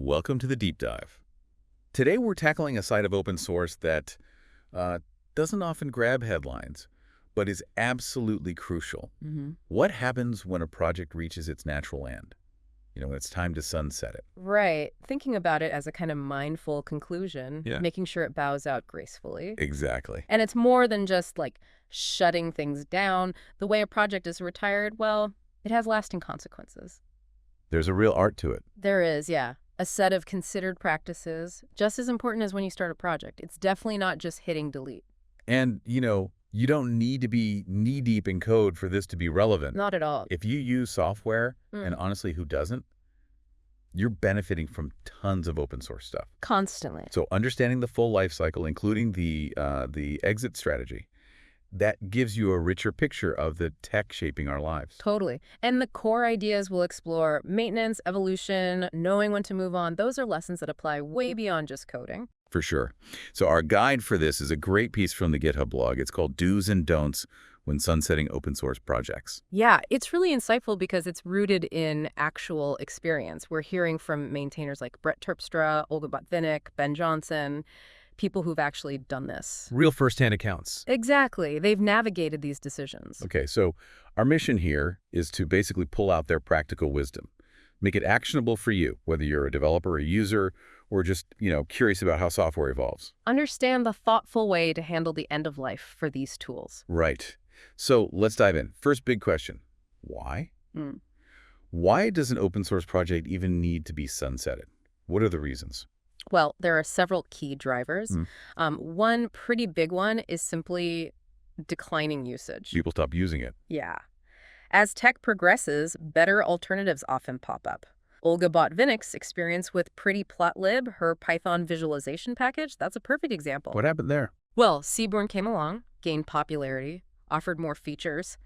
Welcome to the Deep Dive. Today we're tackling a side of open source that doesn't often grab headlines, but is absolutely crucial. What happens when a project reaches its natural end? When it's time to sunset it. Right. Thinking about it as a kind of mindful conclusion, Yeah. making sure it bows out gracefully. Exactly. And it's more than just like shutting things down. The way a project is retired, well, it has lasting consequences. There's a real art to it. There is, yeah. A set of considered practices, just as important as when you start a project. It's definitely not just hitting delete. And, you don't need to be knee-deep in code for this to be relevant. Not at all. If you use software, and honestly, who doesn't, you're benefiting from tons of open source stuff. Constantly. So understanding the full life cycle, including the exit strategy, that gives you a richer picture of the tech shaping our lives. Totally. And the core ideas we'll explore: maintenance, evolution, knowing when to move on. Those are lessons that apply way beyond just coding. For sure. So our guide for this is a great piece from the GitHub blog. It's called Do's and Don'ts When Sunsetting Open Source Projects. Yeah, it's really insightful because it's rooted in actual experience. We're hearing from maintainers like Brett Terpstra, Olga Botvinnik, Ben Johnson, people who've actually done this. Real first-hand accounts. Exactly. They've navigated these decisions. Okay, so our mission here is to basically pull out their practical wisdom, make it actionable for you, whether you're a developer, a user, or just, curious about how software evolves. Understand the thoughtful way to handle the end of life for these tools. Right. So let's dive in. First big question, why? Why does an open source project even need to be sunsetted? What are the reasons? Well, there are several key drivers. One pretty big one is simply declining usage. People stop using it. Yeah. As tech progresses, better alternatives often pop up. Olga Botvinnik's experience with pretty.plotlib, her Python visualization package, that's a perfect example. What happened there? Well, Seaborn came along, gained popularity, offered more features,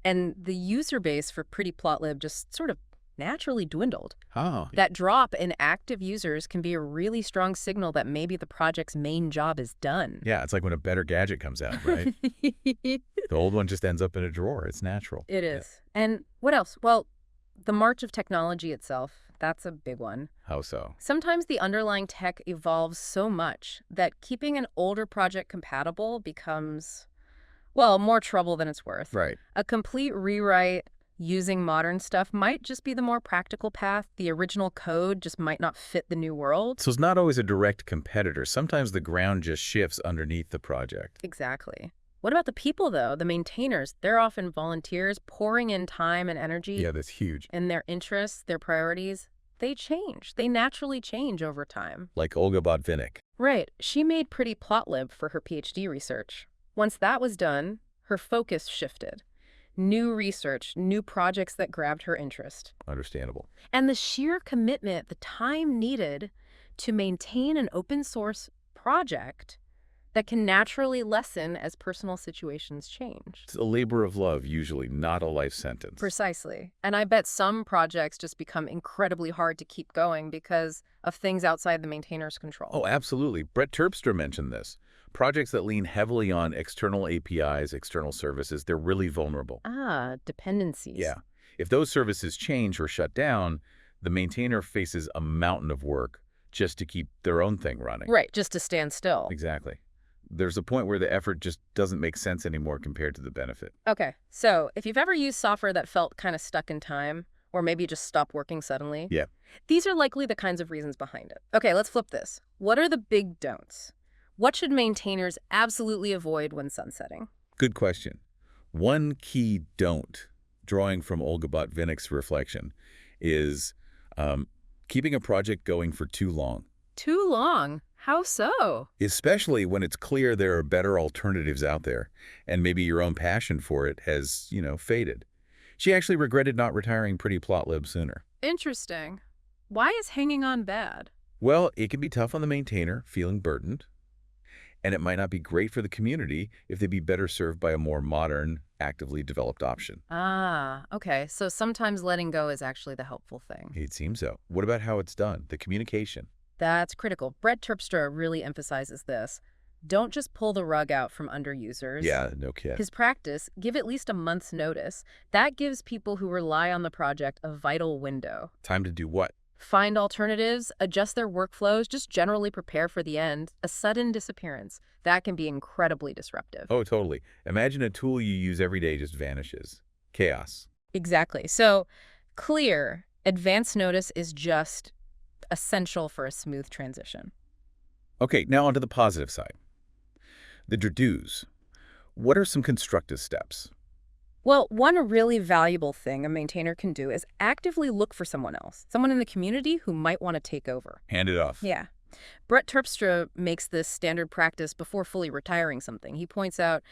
and the user base for pretty.plotlib just sort of naturally dwindled. Oh. That drop in active users can be a really strong signal that maybe the project's main job is done. Yeah, it's like when a better gadget comes out, right? The old one just ends up in a drawer. It's natural. It is. Yeah. And what else? Well, the march of technology itself, that's a big one. How so? Sometimes the underlying tech evolves so much that keeping an older project compatible becomes, well, more trouble than it's worth. Right. A complete rewrite using modern stuff might just be the more practical path. The original code just might not fit the new world. So it's not always a direct competitor. Sometimes the ground just shifts underneath the project. Exactly. What about the people, though? The maintainers, they're often volunteers pouring in time and energy. Yeah, that's huge. And their interests, their priorities, they change. They naturally change over time. Like Olga Botvinnik. Right. She made pretty.plotlib for her PhD research. Once that was done, her focus shifted. New research, new projects that grabbed her interest. Understandable. And the sheer commitment, the time needed to maintain an open source project that can naturally lessen as personal situations change. It's a labor of love, usually, not a life sentence. Precisely. And I bet some projects just become incredibly hard to keep going because of things outside the maintainer's control. Oh, absolutely. Brett Terpstra mentioned this. Projects that lean heavily on external APIs, external services, they're really vulnerable. Ah, dependencies. Yeah. If those services change or shut down, the maintainer faces a mountain of work just to keep their own thing running. Right, just to stand still. Exactly. There's a point where the effort just doesn't make sense anymore compared to the benefit. Okay, so if you've ever used software that felt kind of stuck in time, or maybe just stopped working suddenly, yeah, these are likely the kinds of reasons behind it. Okay, let's flip this. What are the big don'ts? What should maintainers absolutely avoid when sunsetting? Good question. One key don't, drawing from Olga Botvinnik's reflection, is keeping a project going for too long. Too long? How so? Especially when it's clear there are better alternatives out there, and maybe your own passion for it has, faded. She actually regretted not retiring pretty.plotlib sooner. Interesting. Why is hanging on bad? Well, it can be tough on the maintainer, feeling burdened. And it might not be great for the community if they'd be better served by a more modern, actively developed option. Ah, okay. So sometimes letting go is actually the helpful thing. It seems so. What about how it's done? The communication? That's critical. Brett Terpstra really emphasizes this. Don't just pull the rug out from under users. Yeah, no kidding. His practice, give at least a month's notice. That gives people who rely on the project a vital window. Time to do what? find alternatives, adjust their workflows, just generally prepare for the end. A sudden disappearance, that can be incredibly disruptive. Oh, totally. Imagine a tool you use every day just vanishes. Chaos. Exactly. So clear, advance notice is just essential for a smooth transition. Okay, now onto the positive side. The to-dos. What are some constructive steps? Well, one really valuable thing a maintainer can do is actively look for someone else, someone in the community who might want to take over. Hand it off. Yeah. Brett Terpstra makes this standard practice before fully retiring something. He points out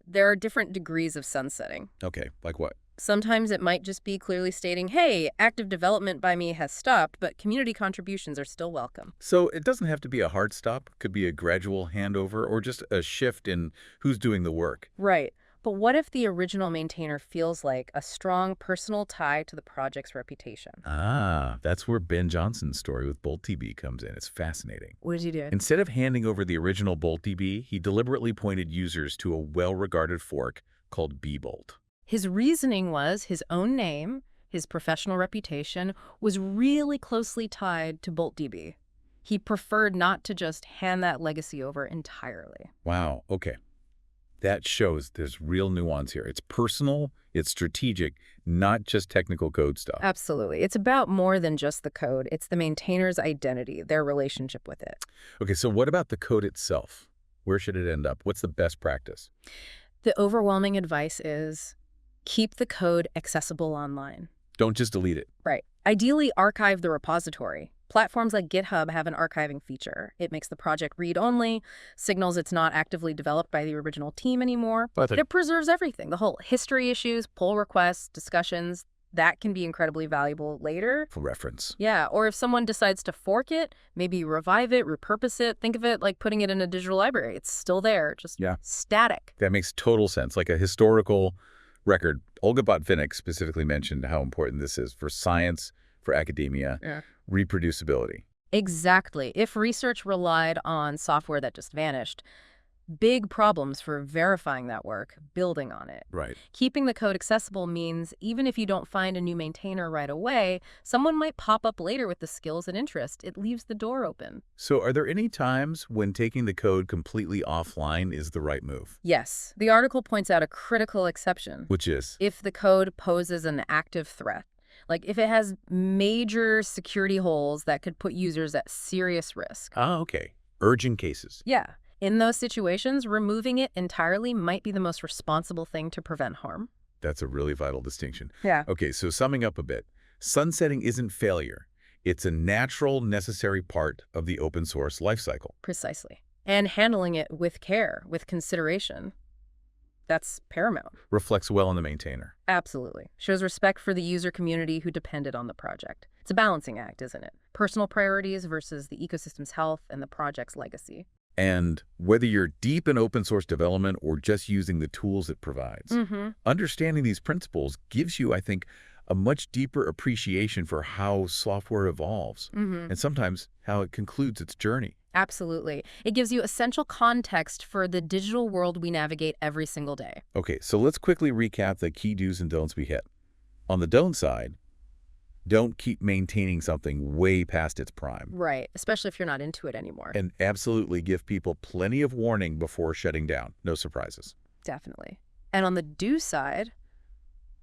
there are different degrees of sunsetting. Okay, like what? Sometimes it might just be clearly stating, hey, active development by me has stopped, but community contributions are still welcome. So it doesn't have to be a hard stop. It could be a gradual handover or just a shift in who's doing the work. Right. But what if the original maintainer feels like a strong personal tie to the project's reputation? Ah, that's where Ben Johnson's story with BoltDB comes in. It's fascinating. What did he do? Instead of handing over the original BoltDB, he deliberately pointed users to a well-regarded fork called bbolt. His reasoning was his own name, his professional reputation, was really closely tied to BoltDB. He preferred not to just hand that legacy over entirely. Wow, okay. That shows there's real nuance here. It's personal, it's strategic, not just technical code stuff. Absolutely. It's about more than just the code. It's the maintainer's identity, their relationship with it. Okay, so what about the code itself? Where should it end up? What's the best practice? The overwhelming advice is keep the code accessible online. Don't just delete it. Right. Ideally, archive the repository. Platforms like GitHub have an archiving feature. It makes the project read-only, signals it's not actively developed by the original team anymore. But it preserves everything. The whole history issues, pull requests, discussions, that can be incredibly valuable later. For reference. Yeah, or if someone decides to fork it, maybe revive it, repurpose it, think of it like putting it in a digital library. It's still there, just static. That makes total sense, like a historical record. Olga Botvinnik specifically mentioned how important this is for science, for academia, reproducibility. Exactly. If research relied on software that just vanished, big problems for verifying that work, building on it. Right. Keeping the code accessible means even if you don't find a new maintainer right away, someone might pop up later with the skills and interest. It leaves the door open. So are there any times when taking the code completely offline is the right move? Yes. The article points out a critical exception. Which is? If the code poses an active threat. Like if it has major security holes that could put users at serious risk. Ah, okay. Urgent cases. Yeah. In those situations, removing it entirely might be the most responsible thing to prevent harm. That's a really vital distinction. Yeah. Okay, so summing up a bit, sunsetting isn't failure. It's a natural, necessary part of the open source lifecycle. Precisely. And handling it with care, with consideration. That's paramount. Reflects well on the maintainer. Absolutely. Shows respect for the user community who depended on the project. It's a balancing act, isn't it? Personal priorities versus the ecosystem's health and the project's legacy. And whether you're deep in open source development or just using the tools it provides, understanding these principles gives you, I think, a much deeper appreciation for how software evolves and sometimes how it concludes its journey. Absolutely. It gives you essential context for the digital world we navigate every single day. Okay, so let's quickly recap the key do's and don'ts we hit. On the don't side, don't keep maintaining something way past its prime. Right, especially if you're not into it anymore. And absolutely give people plenty of warning before shutting down. No surprises. Definitely. And on the do side,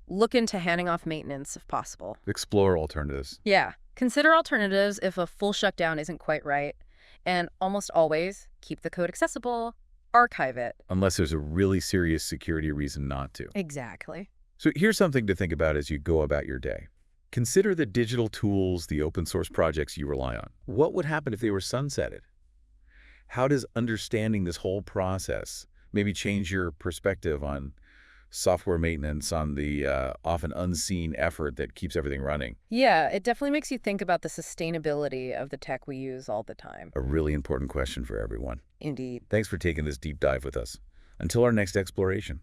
look into handing off maintenance if possible. Explore alternatives. Yeah. Consider alternatives if a full shutdown isn't quite right. And almost always, keep the code accessible, archive it. Unless there's a really serious security reason not to. Exactly. So here's something to think about as you go about your day. Consider the digital tools, the open source projects you rely on. What would happen if they were sunsetted? How does understanding this whole process maybe change your perspective on software maintenance, on the often unseen effort that keeps everything running? Yeah, it definitely makes you think about the sustainability of the tech we use all the time. A really important question for everyone. Indeed. Thanks for taking this deep dive with us. Until our next exploration.